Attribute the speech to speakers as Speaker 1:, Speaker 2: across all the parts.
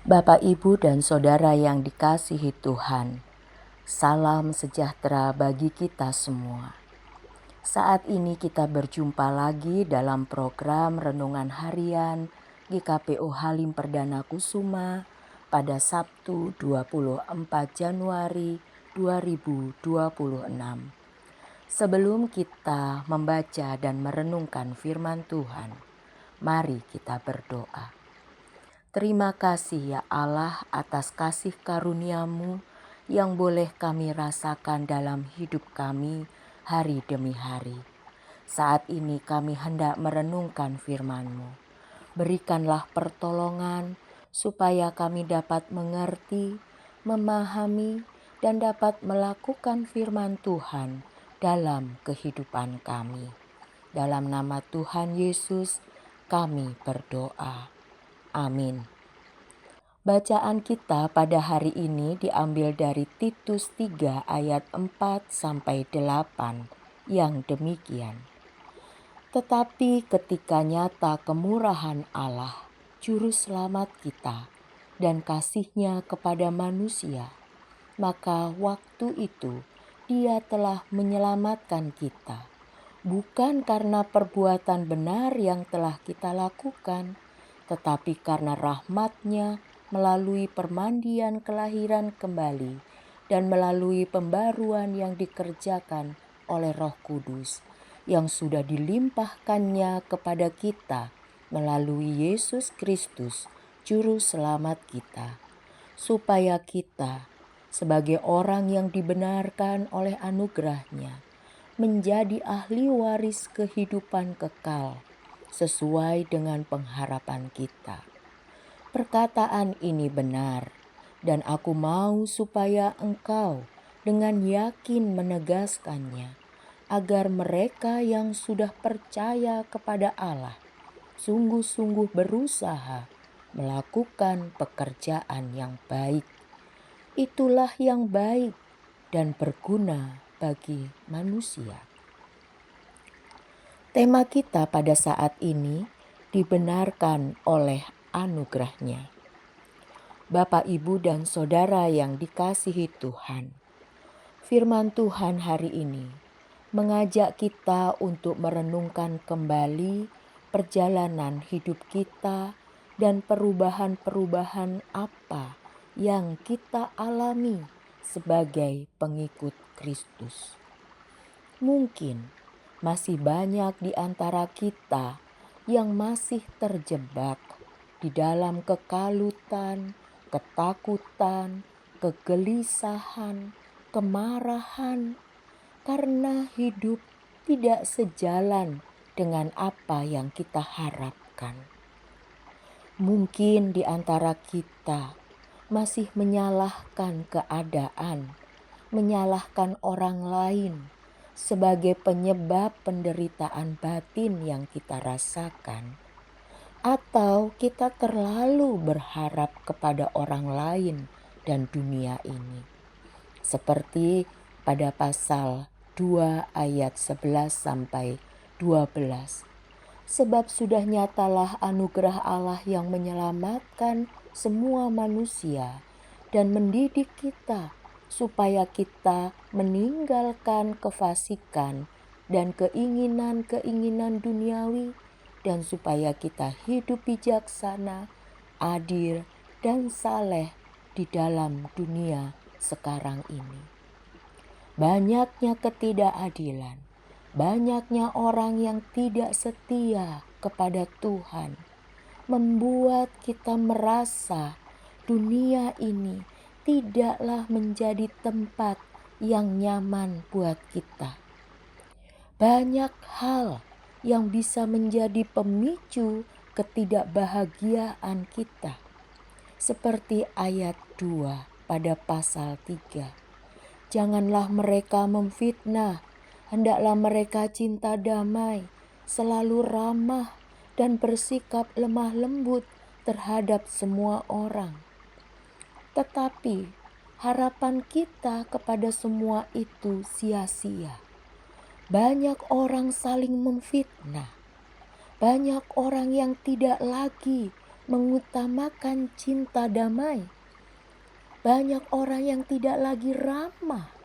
Speaker 1: Bapak, Ibu, dan Saudara yang dikasihi Tuhan, salam sejahtera bagi kita semua. Saat ini kita berjumpa lagi dalam program Renungan Harian GKPO Halim Perdana Kusuma pada Sabtu 24 Januari 2026. Sebelum kita membaca dan merenungkan firman Tuhan, mari kita berdoa. Terima kasih ya Allah atas kasih karunia-Mu yang boleh kami rasakan dalam hidup kami hari demi hari. Saat ini kami hendak merenungkan firman-Mu. Berikanlah pertolongan supaya kami dapat mengerti, memahami, dan dapat melakukan firman Tuhan dalam kehidupan kami. Dalam nama Tuhan Yesus kami berdoa. Amin. Bacaan kita pada hari ini diambil dari Titus 3 ayat 4-8 yang demikian. Tetapi ketika nyata kemurahan Allah, Juru Selamat kita, dan kasih-Nya kepada manusia, maka waktu itu Dia telah menyelamatkan kita, bukan karena perbuatan benar yang telah kita lakukan, tetapi karena rahmat-Nya melalui permandian kelahiran kembali dan melalui pembaruan yang dikerjakan oleh Roh Kudus yang sudah dilimpahkannya kepada kita melalui Yesus Kristus, Juru Selamat kita, supaya kita sebagai orang yang dibenarkan oleh anugerah-Nya menjadi ahli waris kehidupan kekal sesuai dengan pengharapan kita. Perkataan ini benar, dan aku mau supaya engkau dengan yakin menegaskannya, agar mereka yang sudah percaya kepada Allah sungguh-sungguh berusaha melakukan pekerjaan yang baik. Itulah yang baik dan berguna bagi manusia. Tema kita pada saat ini dibenarkan oleh anugerah-Nya. Bapak, Ibu, dan Saudara yang dikasihi Tuhan, firman Tuhan hari ini mengajak kita untuk merenungkan kembali perjalanan hidup kita dan perubahan-perubahan apa yang kita alami sebagai pengikut Kristus. Mungkin masih banyak di antara kita yang masih terjebak di dalam kekalutan, ketakutan, kegelisahan, kemarahan, karena hidup tidak sejalan dengan apa yang kita harapkan. Mungkin di antara kita masih menyalahkan keadaan, menyalahkan orang lain sebagai penyebab penderitaan batin yang kita rasakan, atau kita terlalu berharap kepada orang lain dan dunia ini. Seperti pada pasal 2 ayat 11-12. Sebab sudah nyatalah anugerah Allah yang menyelamatkan semua manusia dan mendidik kita supaya kita meninggalkan kefasikan dan keinginan-keinginan duniawi, dan supaya kita hidup bijaksana, adil, dan saleh di dalam dunia sekarang ini. Banyaknya ketidakadilan, banyaknya orang yang tidak setia kepada Tuhan, membuat kita merasa dunia ini tidaklah menjadi tempat yang nyaman buat kita. Banyak hal yang bisa menjadi pemicu ketidakbahagiaan kita. Seperti ayat 2 pada pasal 3. Janganlah mereka memfitnah, hendaklah mereka cinta damai, selalu ramah dan bersikap lemah lembut terhadap semua orang. Tetapi harapan kita kepada semua itu sia-sia. Banyak orang saling memfitnah. Banyak orang yang tidak lagi mengutamakan cinta damai. Banyak orang yang tidak lagi ramah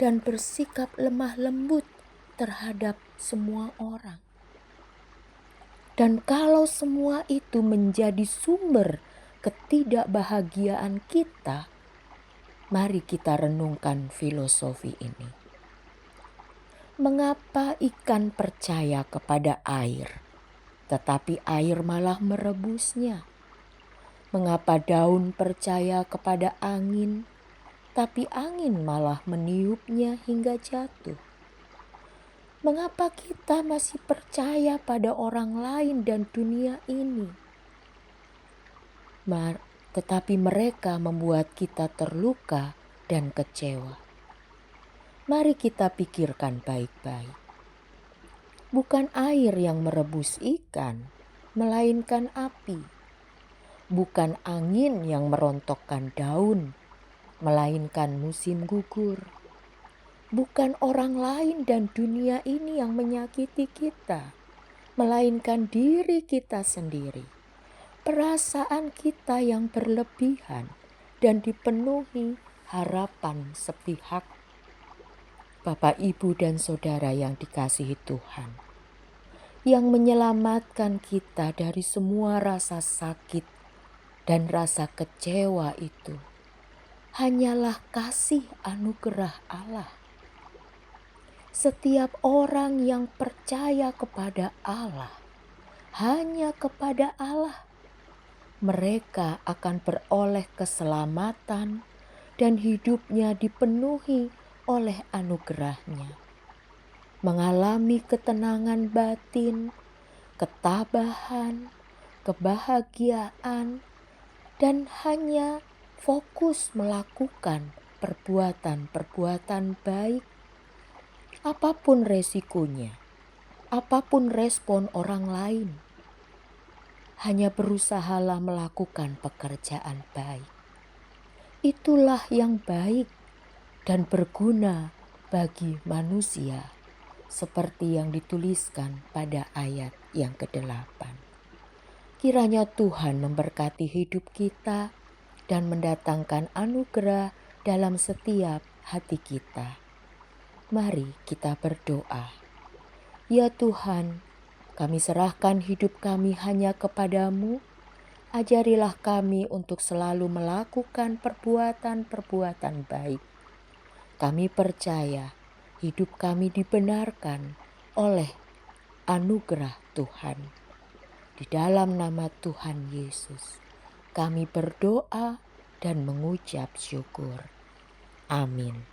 Speaker 1: dan bersikap lemah lembut terhadap semua orang. Dan kalau semua itu menjadi sumber ketidakbahagiaan kita, mari kita renungkan filosofi ini. Mengapa ikan percaya kepada air, tetapi air malah merebusnya? Mengapa daun percaya kepada angin, tapi angin malah meniupnya hingga jatuh? Mengapa kita masih percaya pada orang lain dan dunia ini? Tetapi mereka membuat kita terluka dan kecewa. Mari kita pikirkan baik-baik. Bukan air yang merebus ikan, melainkan api. Bukan angin yang merontokkan daun, melainkan musim gugur. Bukan orang lain dan dunia ini yang menyakiti kita, melainkan diri kita sendiri. Perasaan kita yang berlebihan dan dipenuhi harapan sepihak. Bapak, Ibu, dan Saudara yang dikasihi Tuhan, yang menyelamatkan kita dari semua rasa sakit dan rasa kecewa itu hanyalah kasih anugerah Allah. Setiap orang yang percaya kepada Allah, hanya kepada Allah, mereka akan beroleh keselamatan dan hidupnya dipenuhi oleh anugerahnya. Mengalami ketenangan batin, ketabahan, kebahagiaan, dan hanya fokus melakukan perbuatan-perbuatan baik. Apapun resikonya, apapun respon orang lain, hanya berusahalah melakukan pekerjaan baik. Itulah yang baik dan berguna bagi manusia, seperti yang dituliskan pada ayat yang ke-8. Kiranya Tuhan memberkati hidup kita dan mendatangkan anugerah dalam setiap hati kita. Mari kita berdoa. Ya Tuhan, kami serahkan hidup kami hanya kepadamu. Ajarilah kami untuk selalu melakukan perbuatan-perbuatan baik. Kami percaya hidup kami dibenarkan oleh anugerah Tuhan. Di dalam nama Tuhan Yesus, kami berdoa dan mengucap syukur. Amin.